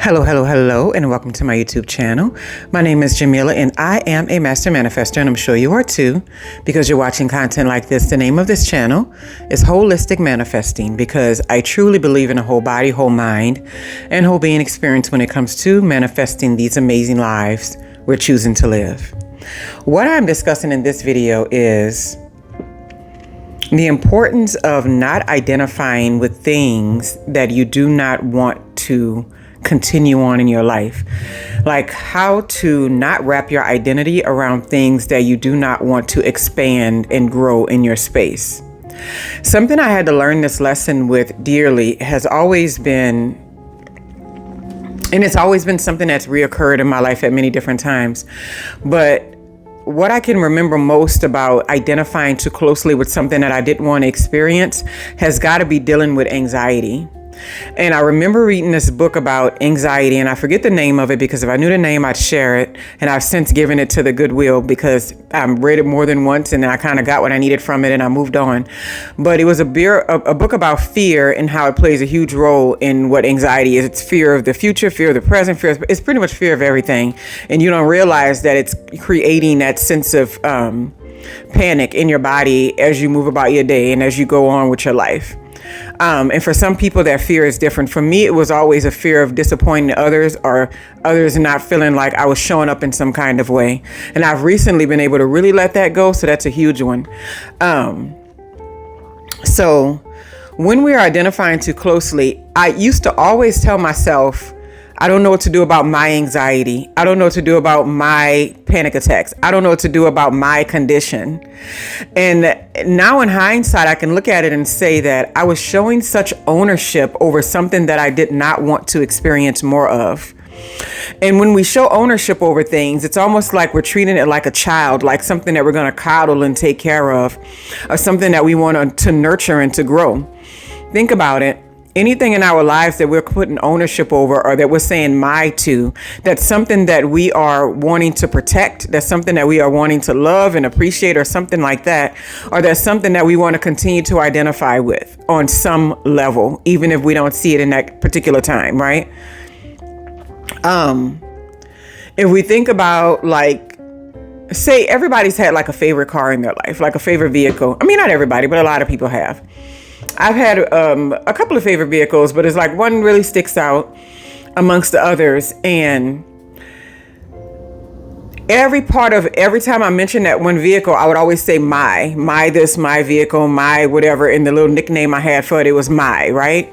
Hello, and welcome to my YouTube channel. My name is Jameelah, and I am a master manifestor, and I'm sure you are too, because you're watching content like this. The name of this channel is Holistic Manifesting, because I truly believe in a whole body, whole mind, and whole being experience when it comes to manifesting these amazing lives we're choosing to live. What I'm discussing in this video is the importance of not identifying with things that you do not want to continue on in your life. Like how to not wrap your identity around things that you do not want to expand and grow in your space. Something I had to learn this lesson with dearly has always been, and it's always been something that's reoccurred in my life at many different times. But what I can remember most about identifying too closely with something that I didn't want to experience has got to be dealing with anxiety. And I remember reading this book about anxiety, and I forget the name of it because if I knew the name, I'd share it. And I've since given it to the Goodwill because I read it more than once and I kind of got what I needed from it and I moved on. But it was a book about fear and how it plays a huge role in what anxiety is. It's fear of the future, fear of the present, it's pretty much fear of everything. And you don't realize that it's creating that sense of panic in your body as you move about your day and as you go on with your life. And for some people, that fear is different. For me, it was always a fear of disappointing others or others not feeling like I was showing up in some kind of way. And I've recently been able to really let that go. So that's a huge one. So when we are identifying too closely, I used to always tell myself, I don't know what to do about my anxiety. I don't know what to do about my panic attacks. I don't know what to do about my condition. And now in hindsight, I can look at it and say that I was showing such ownership over something that I did not want to experience more of. And when we show ownership over things, it's almost like we're treating it like a child, like something that we're going to coddle and take care of, or something that we want to nurture and to grow. Think about it. Anything in our lives that we're putting ownership over or that we're saying my to, that's something that we are wanting to protect, that's something that we are wanting to love and appreciate or something like that, or that's something that we want to continue to identify with on some level, even if we don't see it in that particular time, right? If we think about like, say everybody's had like a favorite car in their life, like a favorite vehicle. I mean, not everybody, but a lot of people have. I've had a couple of favorite vehicles, but it's like one really sticks out amongst the others. And every time I mention that one vehicle, I would always say my this, my vehicle, my whatever. And the little nickname I had for it was my, right?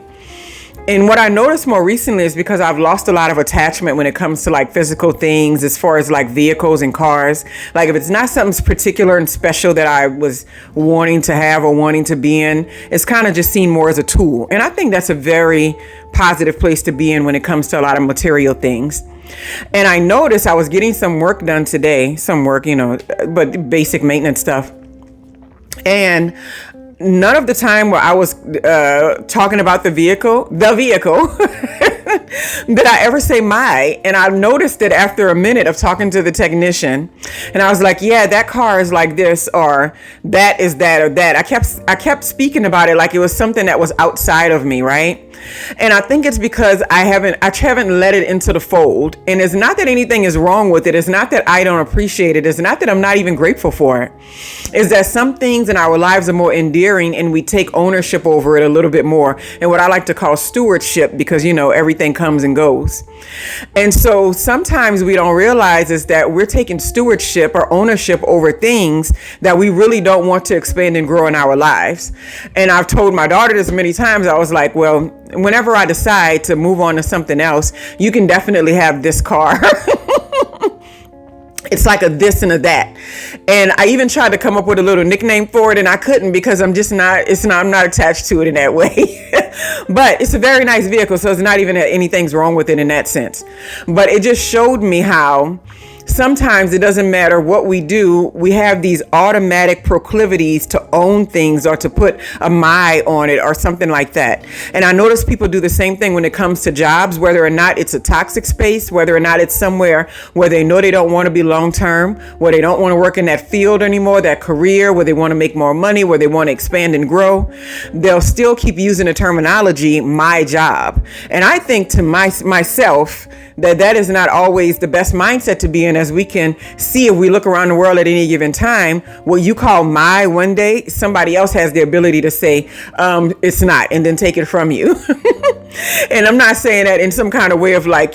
And what I noticed more recently is because I've lost a lot of attachment when it comes to like physical things, as far as like vehicles and cars. Like if it's not something particular and special that I was wanting to have or wanting to be in, it's kind of just seen more as a tool. And I think that's a very positive place to be in when it comes to a lot of material things. And I noticed I was getting some work done today, but basic maintenance stuff. And none of the time where I was talking about the vehicle did I ever say my. And I noticed that after a minute of talking to the technician, and I was like, yeah, that car is like this, or that is that, or that. I kept speaking about it like it was something that was outside of me, right? And I think it's because I haven't let it into the fold. And it's not that anything is wrong with it. It's not that I don't appreciate it. It's not that I'm not even grateful for it. It's that some things in our lives are more endearing and we take ownership over it a little bit more. And what I like to call stewardship, because, everything comes and goes. And so sometimes we don't realize is that we're taking stewardship or ownership over things that we really don't want to expand and grow in our lives. And I've told my daughter this many times. I was like, well, whenever I decide to move on to something else, you can definitely have this car. It's like a this and a that. And I even tried to come up with a little nickname for it and I couldn't because I'm not attached to it in that way. But it's a very nice vehicle. So it's not even that anything's wrong with it in that sense. But it just showed me how sometimes it doesn't matter what we do. We have these automatic proclivities to own things or to put a my on it or something like that. And I notice people do the same thing when it comes to jobs, whether or not it's a toxic space, whether or not it's somewhere where they know they don't want to be long term, where they don't want to work in that field anymore, that career, where they want to make more money, where they want to expand and grow. They'll still keep using the terminology, my job. And I think to myself, that is not always the best mindset to be in, as we can see if we look around the world at any given time. What you call my one day, somebody else has the ability to say it's not, and then take it from you. And I'm not saying that in some kind of way of like,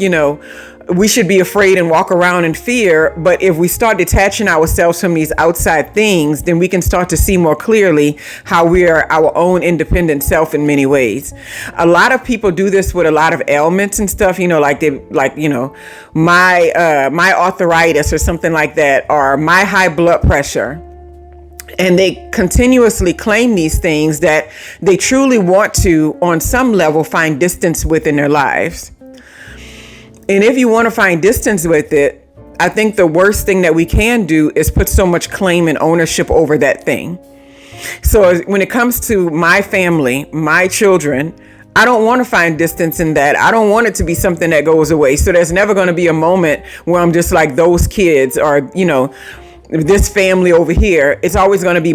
we should be afraid and walk around in fear. But if we start detaching ourselves from these outside things, then we can start to see more clearly how we are our own independent self in many ways. A lot of people do this with a lot of ailments and stuff, my arthritis or something like that, or my high blood pressure. And they continuously claim these things that they truly want to, on some level, find distance with in their lives. And if you want to find distance with it, I think the worst thing that we can do is put so much claim and ownership over that thing. So when it comes to my family, my children, I don't want to find distance in that. I don't want it to be something that goes away. So there's never going to be a moment where I'm just like those kids or, this family over here. It's always going to be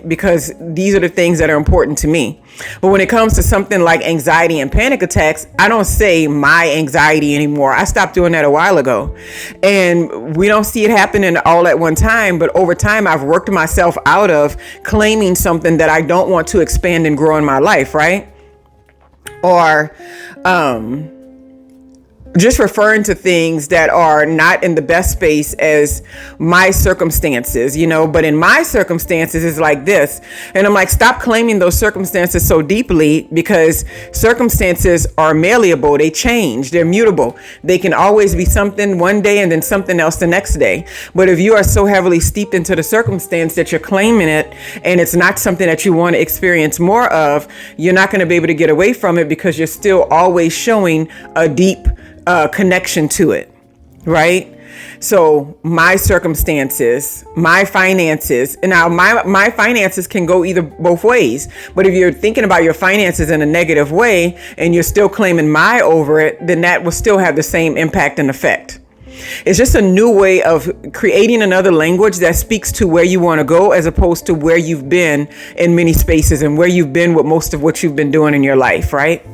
because these are the things that are important to me. But when it comes to something like anxiety and panic attacks, I don't say my anxiety anymore. I stopped doing that a while ago. And we don't see it happening all at one time. But over time, I've worked myself out of claiming something that I don't want to expand and grow in my life, right? Or, just referring to things that are not in the best space as my circumstances, but in my circumstances it's like this. And I'm like, stop claiming those circumstances so deeply, because circumstances are malleable. They change. They're mutable. They can always be something one day and then something else the next day. But if you are so heavily steeped into the circumstance that you're claiming it and it's not something that you want to experience more of, you're not going to be able to get away from it, because you're still always showing a deep connection to it, right? So my circumstances, my finances, and now my finances can go either both ways. But if you're thinking about your finances in a negative way and you're still claiming my over it, then that will still have the same impact and effect. It's just a new way of creating another language that speaks to where you want to go, as opposed to where you've been in many spaces and where you've been with most of what you've been doing in your life, right?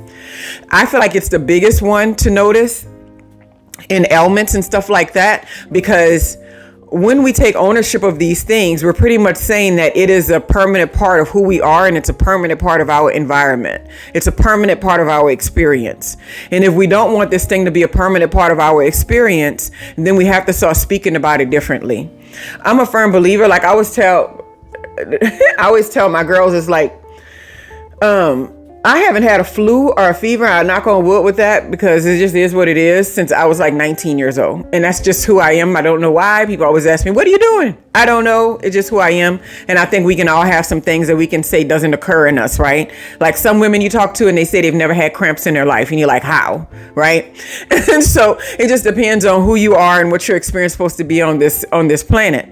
I feel like it's the biggest one to notice in ailments and stuff like that, because when we take ownership of these things, we're pretty much saying that it is a permanent part of who we are, and it's a permanent part of our environment. It's a permanent part of our experience. And if we don't want this thing to be a permanent part of our experience, then we have to start speaking about it differently. I'm a firm believer, like I always tell my girls, it's like, I haven't had a flu or a fever. I knock on wood with that, because it just is what it is, since I was like 19 years old. And that's just who I am. I don't know why. People always ask me, what are you doing? I don't know. It's just who I am. And I think we can all have some things that we can say doesn't occur in us, right? Like some women you talk to and they say they've never had cramps in their life. And you're like, how? Right? And so it just depends on who you are and what your experience is supposed to be on this planet.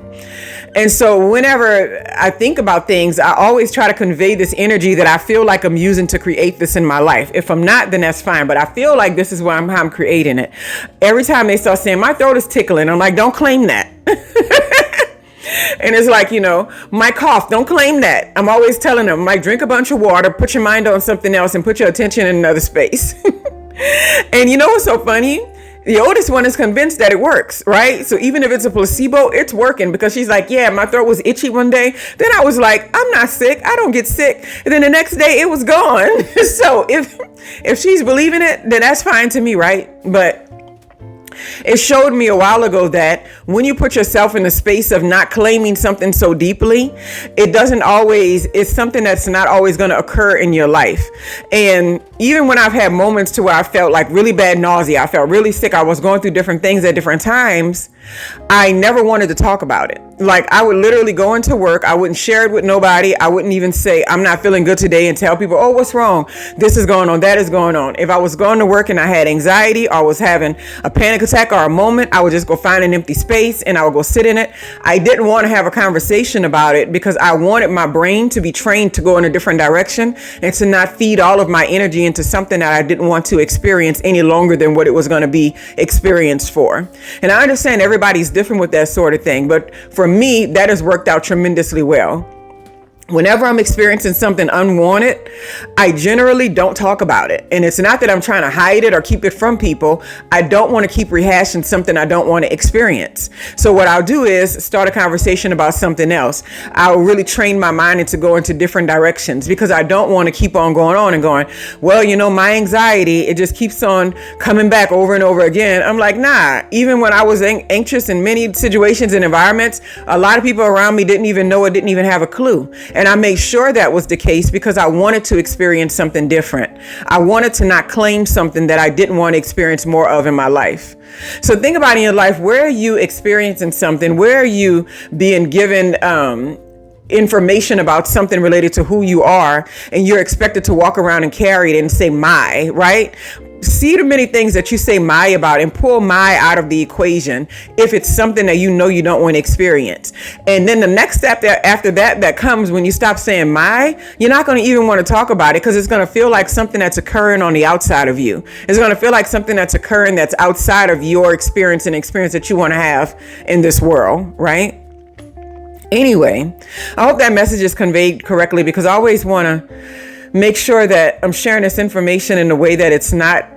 And so whenever I think about things, I always try to convey this energy that I feel like I'm using to create this in my life. If I'm not, then that's fine. But I feel like this is why I'm creating it. Every time they start saying my throat is tickling, I'm like, don't claim that. And it's like, my cough, don't claim that. I'm always telling them, like, drink a bunch of water, put your mind on something else, and put your attention in another space. And you know what's so funny? The oldest one is convinced that it works, right? So even if it's a placebo, it's working, because she's like, yeah, my throat was itchy one day. Then I was like, I'm not sick. I don't get sick. And then the next day it was gone. So if she's believing it, then that's fine to me, right? But it showed me a while ago that when you put yourself in the space of not claiming something so deeply, it's something that's not always going to occur in your life. And even when I've had moments to where I felt like really bad nausea, I felt really sick, I was going through different things at different times, I never wanted to talk about it. Like, I would literally go into work. I wouldn't share it with nobody. I wouldn't even say, I'm not feeling good today, and tell people, oh, what's wrong? This is going on. That is going on. If I was going to work and I had anxiety or was having a panic attack or a moment, I would just go find an empty space and I would go sit in it. I didn't want to have a conversation about it because I wanted my brain to be trained to go in a different direction and to not feed all of my energy into something that I didn't want to experience any longer than what it was going to be experienced for. And I understand everybody's different with that sort of thing, but for me, that has worked out tremendously well. Whenever I'm experiencing something unwanted, I generally don't talk about it. And it's not that I'm trying to hide it or keep it from people. I don't want to keep rehashing something I don't want to experience. So what I'll do is start a conversation about something else. I'll really train my mind into going to different directions because I don't want to keep on going on and going, well, my anxiety, it just keeps on coming back over and over again. I'm like, nah, even when I was anxious in many situations and environments, a lot of people around me didn't even know it, didn't even have a clue. And I made sure that was the case because I wanted to experience something different. I wanted to not claim something that I didn't want to experience more of in my life. So think about in your life, where are you experiencing something? Where are you being given information about something related to who you are, and you're expected to walk around and carry it and say my, right? See the many things that you say my about and pull my out of the equation if it's something that you don't want to experience. And then the next step after that comes when you stop saying my, you're not going to even want to talk about it because it's going to feel like something that's occurring on the outside of you. It's going to feel like something that's occurring that's outside of your experience and experience that you want to have in this world, right? Anyway, I hope that message is conveyed correctly because I always want to make sure that I'm sharing this information in a way that it's not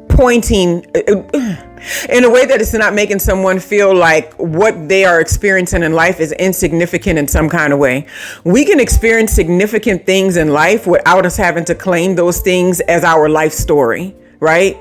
pointing in a way that it's not making someone feel like what they are experiencing in life is insignificant in some kind of way. We can experience significant things in life without us having to claim those things as our life story, right?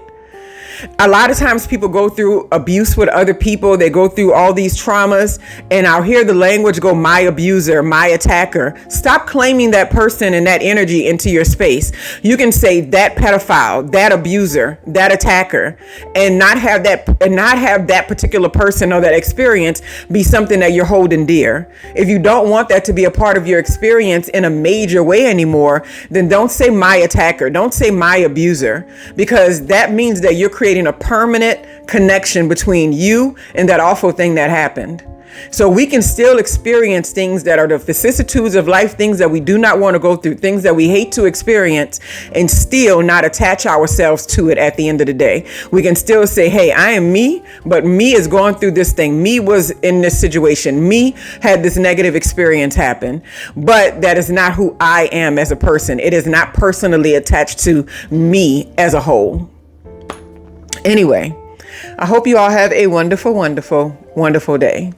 A lot of times people go through abuse with other people. They go through all these traumas, and I'll hear the language go, my abuser, my attacker. Stop claiming that person and that energy into your space. You can say that pedophile, that abuser, that attacker, and not have that particular person or that experience be something that you're holding dear. If you don't want that to be a part of your experience in a major way anymore, then don't say my attacker. Don't say my abuser, because that means that you're creating a permanent connection between you and that awful thing that happened. So we can still experience things that are the vicissitudes of life, things that we do not want to go through, things that we hate to experience, and still not attach ourselves to it at the end of the day. We can still say, hey, I am me, but me is going through this thing. Me was in this situation. Me had this negative experience happen, but that is not who I am as a person. It is not personally attached to me as a whole. Anyway, I hope you all have a wonderful, wonderful, wonderful day.